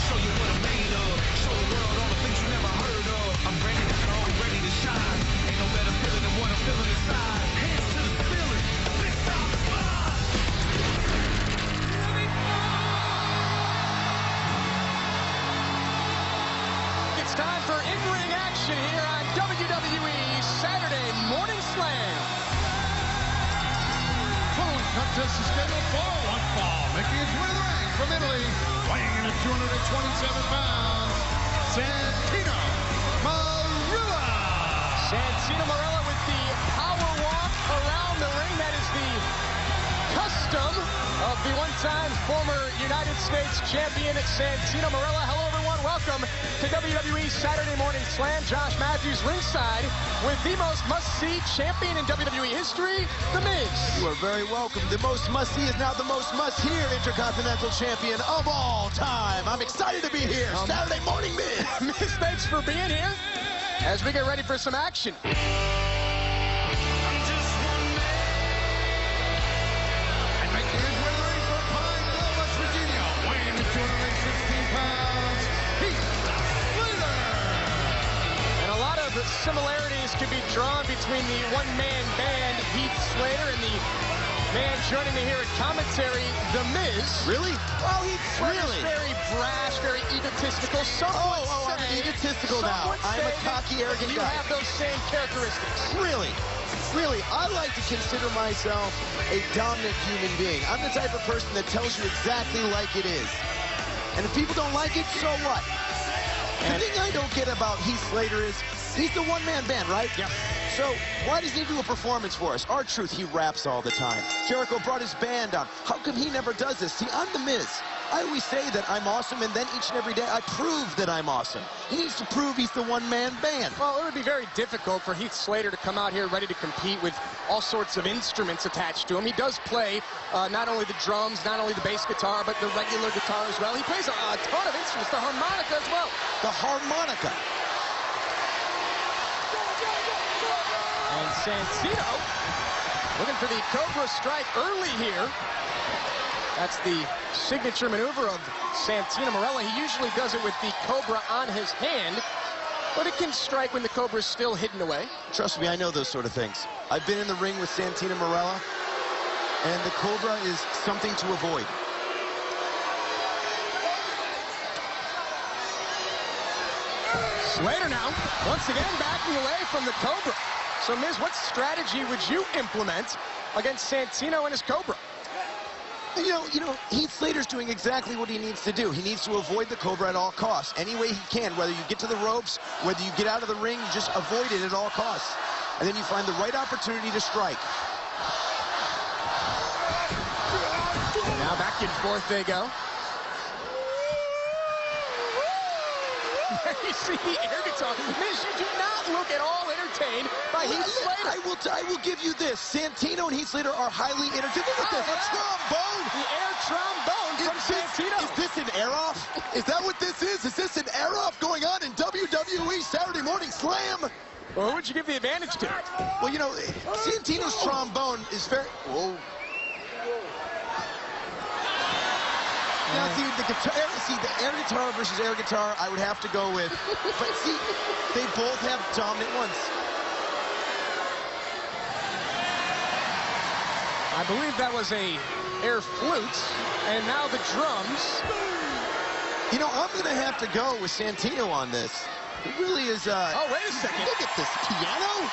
show you what I'm made of. Show the world all the things you never heard of. I'm ready to go, ready to shine. Ain't no better feeling than what I'm feeling inside. Hands to the ceiling, big time fly. It's time for in-ring action here on WWE Saturday Morning Slam. Following contest is scheduled for one fall. Making his way to the ring from Italy, weighing in at 227 pounds, Santino Marella. Santino Marella with the power walk around the ring. That is the custom of the one-time former United States champion, Santino Marella. Hello, everyone. Welcome to WWE Saturday Morning Slam. Josh Matthews ringside with the most must-see champion in WWE history, The Miz. You are very welcome. The most must-see is now the most must-hear Intercontinental Champion of all time. I'm excited to be here. Saturday morning, Miz. Miz, thanks for being here as we get ready for some action. And making his way to the ring from Pine Bluff, West Virginia, weighing in at 216 pounds, Heath Slater. And a lot of similarities could be drawn between the one-man band, Heath Slater, and the man joining me here at commentary, The Miz. Really? Well, Heath Slater's Really? very brash, very egotistical. Some would I'm say, egotistical some now. would I'm a say cocky, arrogant you guy. have those same characteristics. Really? Really, I like to consider myself a dominant human being. I'm the type of person that tells you exactly like it is. And if people don't like it, so what? The thing I don't get about Heath Slater is he's the one-man band, right? Yep. So why does he do a performance for us? R-Truth, he raps all the time. Jericho brought his band on. How come he never does this? See, I'm The Miz. I always say that I'm awesome, and then each and every day I prove that I'm awesome. He needs to prove he's the one-man band. Well, it would be very difficult for Heath Slater to come out here ready to compete with all sorts of instruments attached to him. He does play not only the drums, not only the bass guitar, but the regular guitar as well. He plays a ton of instruments, the harmonica as well. The harmonica. And Santino looking for the Cobra strike early here. That's the signature maneuver of Santino Marella. He usually does it with the Cobra on his hand, but it can strike when the Cobra is still hidden away. Trust me, I know those sort of things. I've been in the ring with Santino Marella, and the Cobra is something to avoid. Slater now, once again, backing away from the Cobra. So, Miz, what strategy would you implement against Santino and his Cobra? You know, Heath Slater's doing exactly what he needs to do. He needs to avoid the Cobra at all costs, any way he can. Whether you get to the ropes, whether you get out of the ring, you just avoid it at all costs. And then you find the right opportunity to strike. Now back and forth they go. You see the air guitar. Miz, you do not look at all entertained by Heath Slater. I will give you this. Santino and Heath Slater are highly entertained. Look at this. A trombone. The air trombone from Santino. Is this an air-off? Is that what this is? Is this an air-off going on in WWE Saturday Morning Slam? Well, who would you give the advantage to? Well, you know, Santino's trombone is very... Whoa. Now, see, the air guitar versus air guitar, I would have to go with. But see, they both have dominant ones. I believe that was a air flute, and now the drums. You know, I'm going to have to go with Santino on this. It really is... Oh, wait a second. Look at this piano.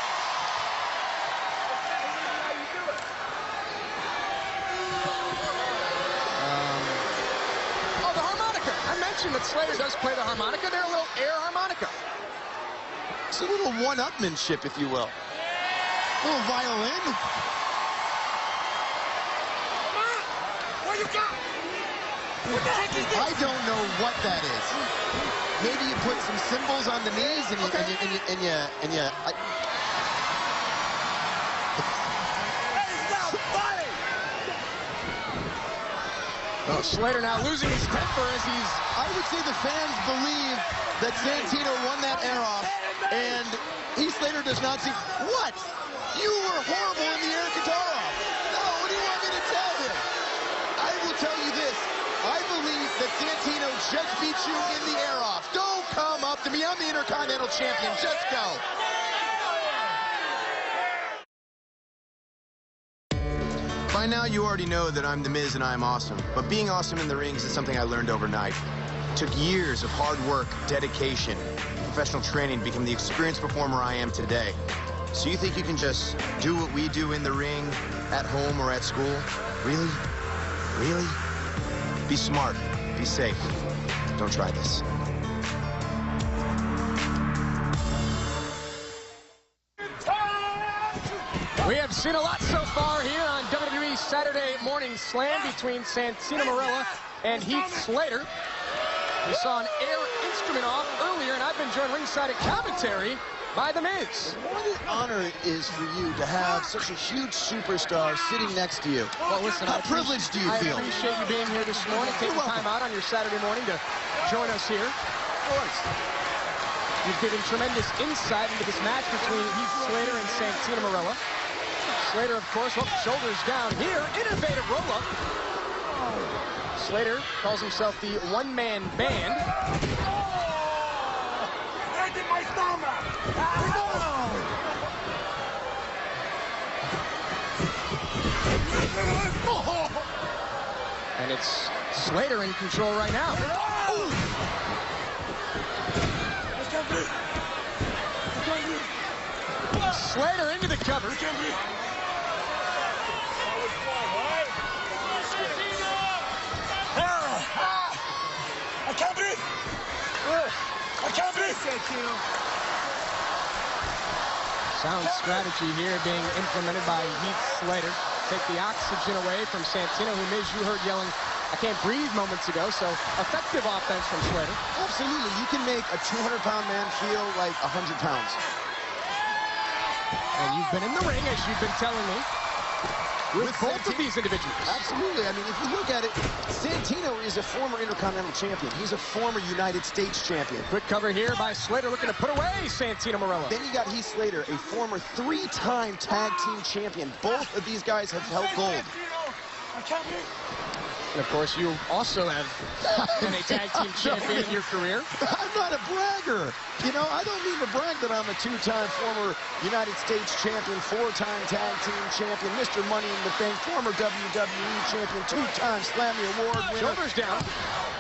That Slater does play the harmonica. They're a little air harmonica. It's a little one-upmanship, if you will. A little violin. What you got? What the heck is this? I don't know what that is. Maybe you put some cymbals on the knees and you. Oh, Slater now losing his temper as he's... I would say the fans believe that Santino won that air-off, and Heath Slater does not see... What? You were horrible in the air guitar-off. No, what do you want me to tell him? I will tell you this. I believe that Santino just beat you in the air off. Don't come up to me. I'm the Intercontinental Champion. Just go. By now, you already know that I'm The Miz and I'm awesome. But being awesome in the rings is something I learned overnight. It took years of hard work, dedication, professional training to become the experienced performer I am today. So you think you can just do what we do in the ring, at home or at school? Really? Really? Be smart. Be safe. Don't try this. We have seen a lot so far here on WWE Saturday Morning Slam between Santino Marella and Heath Slater. We saw an air instrument off earlier, and I've been joined ringside at commentary by The Miz. What an honor it is for you to have such a huge superstar sitting next to you. Well, listen, how privileged do you feel? I appreciate you being here this morning, taking time out on your Saturday morning to join us here. Of course. You've given tremendous insight into this match between Heath Slater and Santino Marella. Slater, of course, shoulders down here. Innovative roll-up. Slater calls himself the one-man band. And it's Slater in control right now. Slater into the cover. I can't breathe. I can't breathe. Sound strategy here being implemented by Heath Slater. Take the oxygen away from Santino, who Miz, you heard yelling, "I can't breathe" moments ago. So effective offense from Slater. Absolutely. You can make a 200-pound man feel like 100 pounds. And you've been in the ring, as you've been telling me, with both of these individuals. Absolutely. I mean, if you look at it, Santino is a former Intercontinental Champion. He's a former United States Champion. Good cover here by Slater, looking to put away Santino Marella. Then you got Heath Slater, a former 3-time tag team champion. Both of these guys have held gold. And of course, you also have been a tag team champion in your career. I'm not a bragger. You know, I don't mean to brag that I'm a 2-time former United States champion, 4-time tag team champion, Mr. Money in the Bank, former WWE champion, 2-time Slammy Award winner. Shoulders down.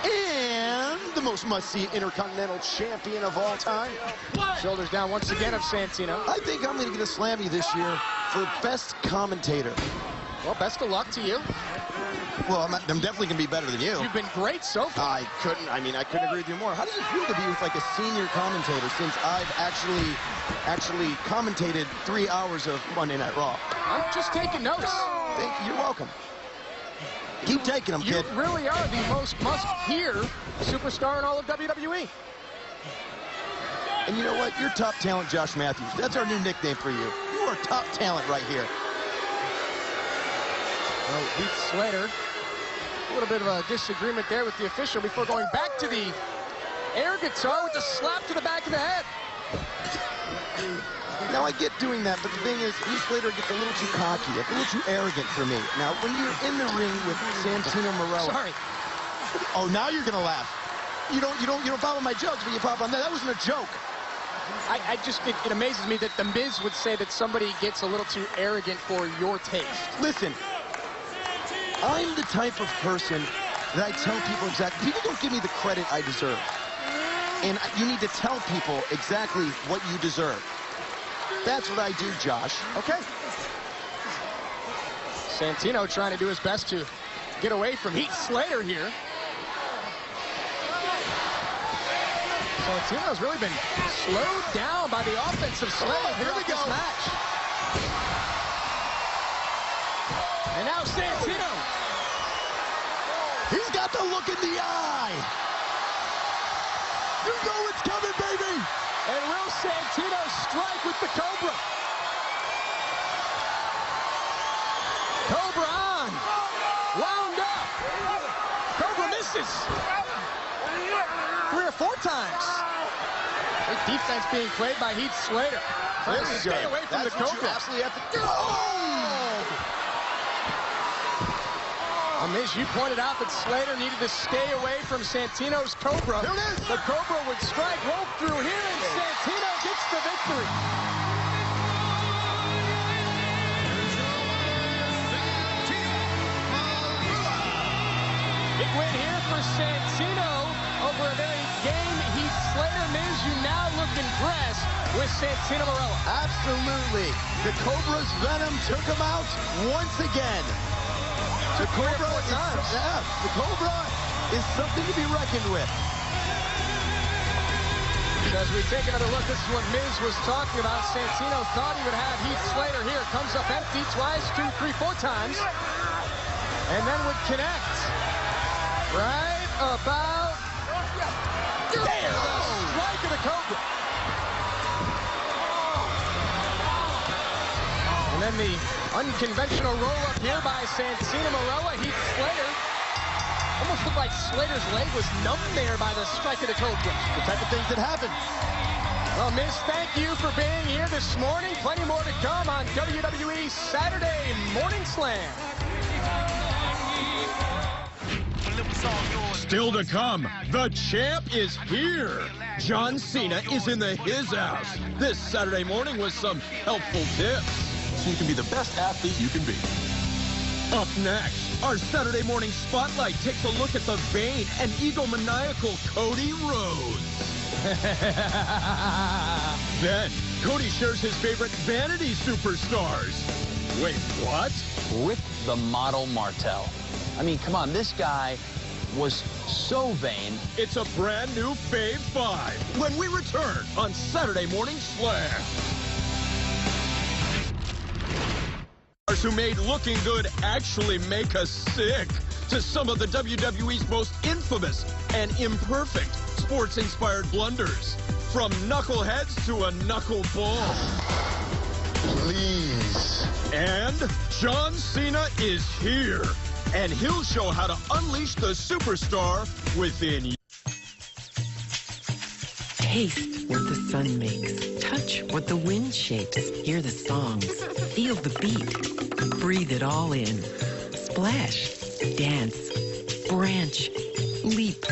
And the most must-see Intercontinental Champion of all time. Shoulders down once again of Santino. I think I'm going to get a Slammy this year for Best Commentator. Well, best of luck to you. Well, I'm definitely going to be better than you. You've been great so far. I couldn't agree with you more. How does it feel to be with like a senior commentator since I've actually commentated 3 hours of Monday Night Raw? I'm just taking notes. Thank you. You're welcome. Keep taking them, kid. You really are the most must-hear superstar in all of WWE. And you know what? You're top talent, Josh Matthews. That's our new nickname for you. You are top talent right here. Well, Heath Slater, a little bit of a disagreement there with the official before going back to the air guitar with the slap to the back of the head. Now, I get doing that, but the thing is, Heath Slater gets a little too cocky, a little too arrogant for me. Now, when you're in the ring with Santino Marella... Sorry. Oh, now you're going to laugh. You don't follow my jokes, but you pop on that. That wasn't a joke. It amazes me that The Miz would say that somebody gets a little too arrogant for your taste. Listen, I'm the type of person that I tell people exactly. People don't give me the credit I deserve. And you need to tell people exactly what you deserve. That's what I do, Josh. Okay. Santino trying to do his best to get away from Heath Slater here. Santino's really been slowed down by the offensive Slater here in this match. And now Santino. He's got the look in the eye. You know it's coming, baby. And will Santino strike with the Cobra? Cobra on. Wound up. Cobra misses. 3 or 4 times. Great defense being played by Heath Slater. Trying to stay away from the Cobra. You absolutely have to do. Miz, you pointed out that Slater needed to stay away from Santino's Cobra. Here it is. The Cobra would strike rope through here, and Santino gets the victory. Big win here for Santino over a very game Heath Slater. Miz, you now look impressed with Santino Marella. Absolutely. The Cobra's venom took him out once again. The Cobra is something to be reckoned with. As we take another look, this is what Miz was talking about. Santino thought he would have Heath Slater here. Comes up empty twice, 2, 3, 4 times. And then would connect. Right about there. The strike of the Cobra. And then the unconventional roll-up here by Santino Marella. Heath Slater. Almost looked like Slater's leg was numb there by the strike of the Cobra. The type of things that happen. Well, Miz, thank you for being here this morning. Plenty more to come on WWE Saturday Morning Slam. Still to come, the champ is here. John Cena is in the His House this Saturday morning with some helpful tips. So you can be the best athlete you can be. Up next, our Saturday morning spotlight takes a look at the vain and egomaniacal Cody Rhodes. Then, Cody shares his favorite vanity superstars. Wait, what? Rick the Model Martel. I mean, come on, this guy was so vain. It's a brand new Fave 5 when we return on Saturday Morning Slam. Who made looking good actually make us sick to some of the WWE's most infamous and imperfect sports-inspired blunders. From knuckleheads to a knuckleball. Please. And John Cena is here. And he'll show how to unleash the superstar within you. Taste what the sun makes. Touch what the wind shapes. Hear the songs. Feel the beat. Breathe it all in. Splash. Dance. Branch. Leap.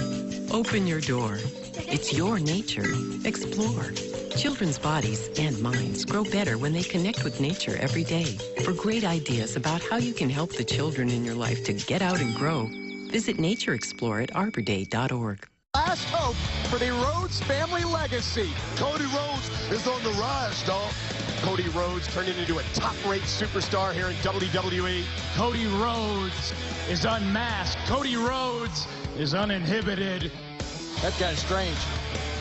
Open your door. It's your nature. Explore. Children's bodies and minds grow better when they connect with nature every day. For great ideas about how you can help the children in your life to get out and grow, visit Nature Explore at arborday.org. Last hope for the Rhodes family legacy. Cody Rhodes is on the rise, dog. Cody Rhodes turning into a top-rate superstar here in WWE. Cody Rhodes is unmasked. Cody Rhodes is uninhibited. That guy's strange.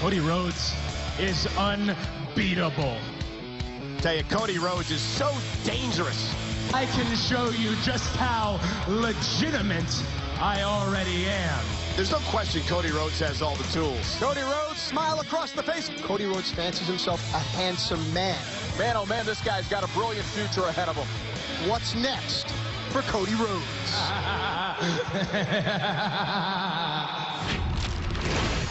Cody Rhodes is unbeatable. Tell you, Cody Rhodes is so dangerous. I can show you just how legitimate I already am. There's no question Cody Rhodes has all the tools. Cody Rhodes, smile across the face. Cody Rhodes fancies himself a handsome man. Man, oh man, this guy's got a brilliant future ahead of him. What's next for Cody Rhodes?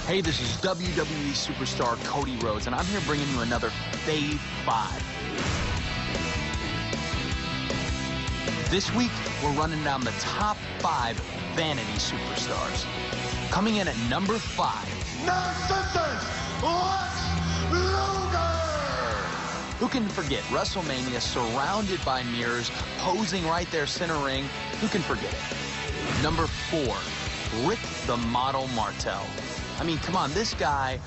Hey, this is WWE superstar Cody Rhodes, and I'm here bringing you another Fave 5. This week, we're running down the top 5 vanity superstars. Coming in at number 5. Narcissus Lex Luger! Who can forget WrestleMania surrounded by mirrors, posing right there center ring? Who can forget it? Number 4, Rick the Model Martel. I mean, come on, this guy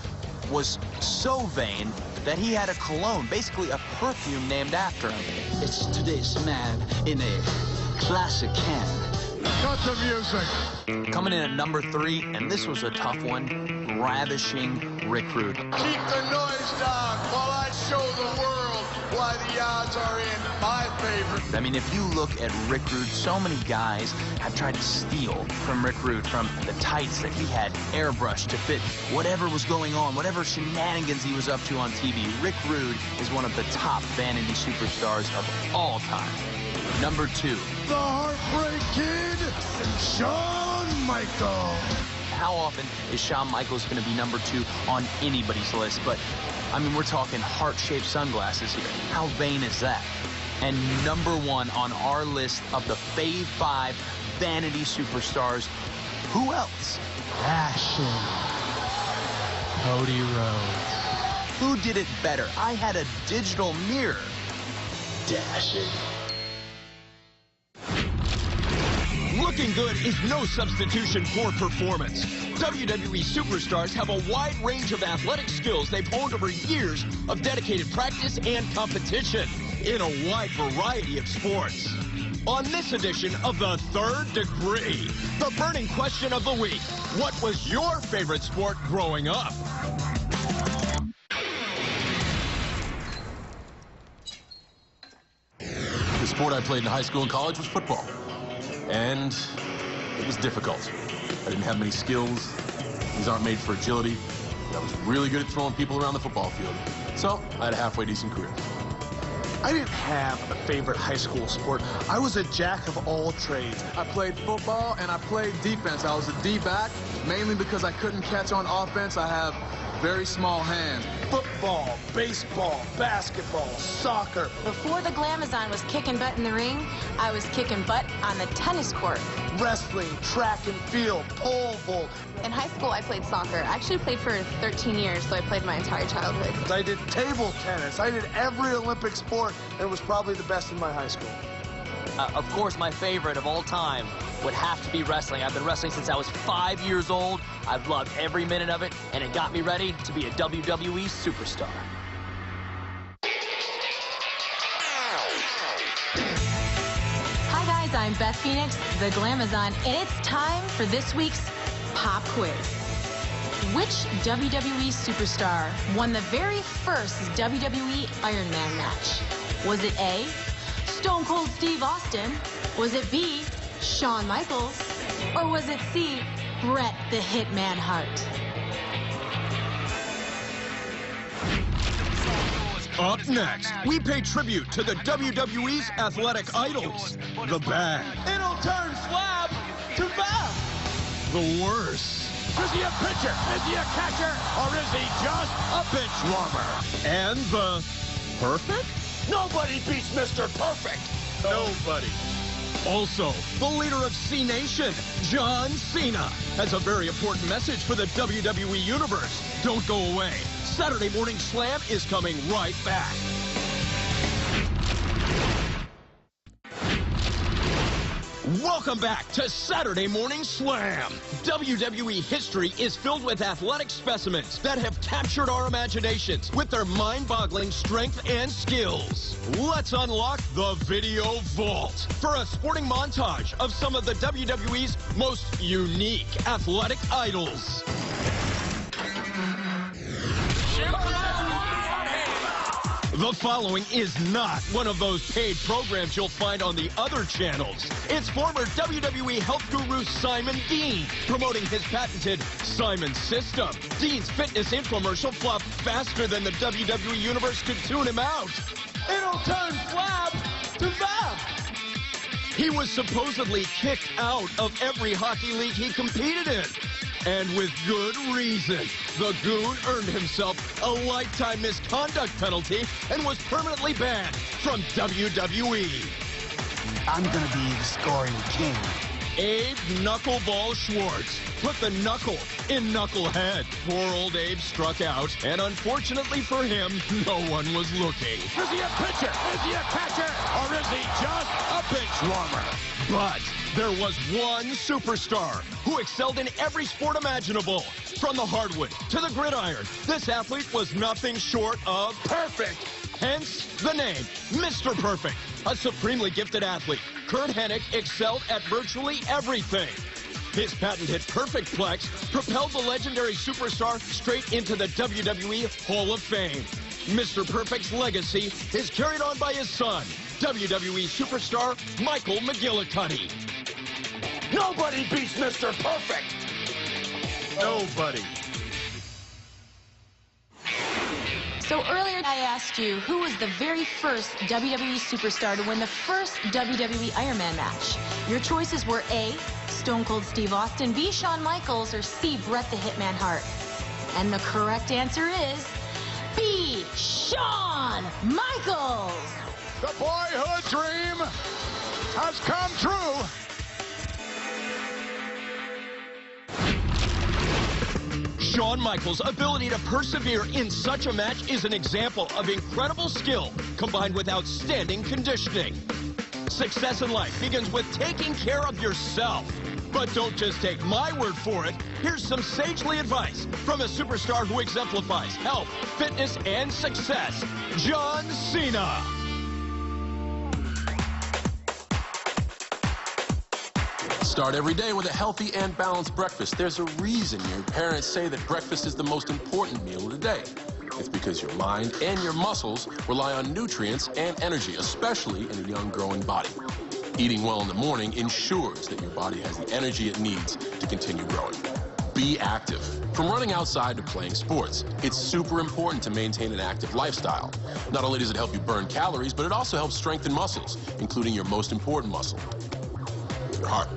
was so vain that he had a cologne, basically a perfume named after him. It's today's man in a classic can. Cut the music. Coming in at number 3, and this was a tough one, Ravishing Rick Rude. Keep the noise down while I show the world why the odds are in my favor. I mean, if you look at Rick Rude, so many guys have tried to steal from Rick Rude, from the tights that he had airbrushed to fit whatever was going on, whatever shenanigans he was up to on TV. Rick Rude is one of the top vanity superstars of all time. Number 2. The Heartbreak Kid, Shawn Michaels. How often is Shawn Michaels going to be number 2 on anybody's list? But, I mean, we're talking heart-shaped sunglasses here. How vain is that? And number 1 on our list of the Fave 5 vanity superstars. Who else? Passion. Cody Rhodes. Who did it better? I had a digital mirror. Dashing. Looking good is no substitution for performance. WWE superstars have a wide range of athletic skills they've honed over years of dedicated practice and competition in a wide variety of sports. On this edition of The Third Degree, the burning question of the week: what was your favorite sport growing up? The sport I played in high school and college was football. And it was difficult. I didn't have many skills. These aren't made for agility. But I was really good at throwing people around the football field. So I had a halfway decent career. I didn't have a favorite high school sport. I was a jack of all trades. I played football and I played defense. I was a D-back, mainly because I couldn't catch on offense. I have very small hands. Football, baseball, basketball, soccer. Before the Glamazon was kicking butt in the ring, I was kicking butt on the tennis court. Wrestling, track and field, pole vault. In high school, I played soccer. I actually played for 13 years, so I played my entire childhood. I did table tennis. I did every Olympic sport and was probably the best in my high school. Of course, my favorite of all time would have to be wrestling. I've been wrestling since I was 5 years old. I've loved every minute of it, and it got me ready to be a WWE superstar. Hi guys, I'm Beth Phoenix, the Glamazon, and it's time for this week's Pop Quiz. Which WWE superstar won the very first WWE Iron Man match? Was it A, Stone Cold Steve Austin? Was it B, Shawn Michaels? Or was it C, Bret the Hitman Hart? Up next, we pay tribute to the WWE's athletic idols, the bad, It'll turn slab to bad. the worse, Is he a pitcher? Is he a catcher? Or is he just a bench warmer? and the perfect? Nobody beats Mr. Perfect. Nobody. Also, the leader of C Nation, John Cena, has a very important message for the WWE Universe. Don't go away. Saturday Morning Slam is coming right back. Welcome back to Saturday Morning Slam. WWE history is filled with athletic specimens that have captured our imaginations with their mind-boggling strength and skills. Let's unlock the Video Vault for a sporting montage of some of the WWE's most unique athletic idols. The following is not one of those paid programs you'll find on the other channels. It's former WWE health guru Simon Dean promoting his patented Simon System. Dean's fitness infomercial flopped faster than the WWE Universe could tune him out. It'll turn flab to fab. He was supposedly kicked out of every hockey league he competed in. And with good reason. The Goon earned himself a lifetime misconduct penalty and was permanently banned from WWE. I'm gonna be the scoring king. Abe Knuckleball Schwartz put the knuckle in Knucklehead. Poor old Abe struck out, and unfortunately for him, no one was looking. Is he a pitcher? Is he a catcher? Or is he just a bench warmer? But there was one superstar who excelled in every sport imaginable. From the hardwood to the gridiron, this athlete was nothing short of perfect. Hence the name, Mr. Perfect. A supremely gifted athlete, Kurt Hennig excelled at virtually everything. His patented Perfectplex propelled the legendary superstar straight into the WWE Hall of Fame. Mr. Perfect's legacy is carried on by his son, WWE superstar Michael McGillicuddy. Nobody beats Mr. Perfect. Nobody. So earlier I asked you who was the very first WWE superstar to win the first WWE Iron Man match. Your choices were A, Stone Cold Steve Austin, B, Shawn Michaels, or C, Bret the Hitman Hart. And the correct answer is B, Shawn Michaels. The boyhood dream has come true. Shawn Michaels' ability to persevere in such a match is an example of incredible skill combined with outstanding conditioning. Success in life begins with taking care of yourself. But don't just take my word for it. Here's some sagely advice from a superstar who exemplifies health, fitness, and success, John Cena. Start every day with a healthy and balanced breakfast. There's a reason your parents say that breakfast is the most important meal of the day. It's because your mind and your muscles rely on nutrients and energy, especially in a young, growing body. Eating well in the morning ensures that your body has the energy it needs to continue growing. Be active. From running outside to playing sports, it's super important to maintain an active lifestyle. Not only does it help you burn calories, but it also helps strengthen muscles, including your most important muscle, your heart.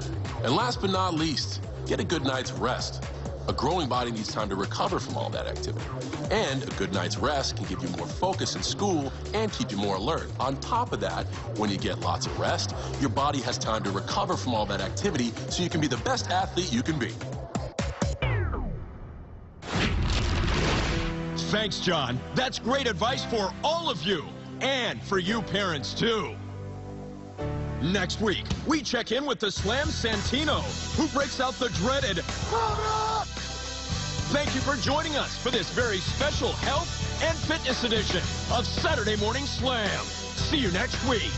And last but not least, get a good night's rest. A growing body needs time to recover from all that activity. And a good night's rest can give you more focus in school and keep you more alert. On top of that, when you get lots of rest, your body has time to recover from all that activity so you can be the best athlete you can be. Thanks, John. That's great advice for all of you, and for you parents, too. Next week, we check in with the Slam Santino, who breaks out the dreaded Thank you for joining us for this very special health and fitness edition of Saturday Morning Slam. See you next week.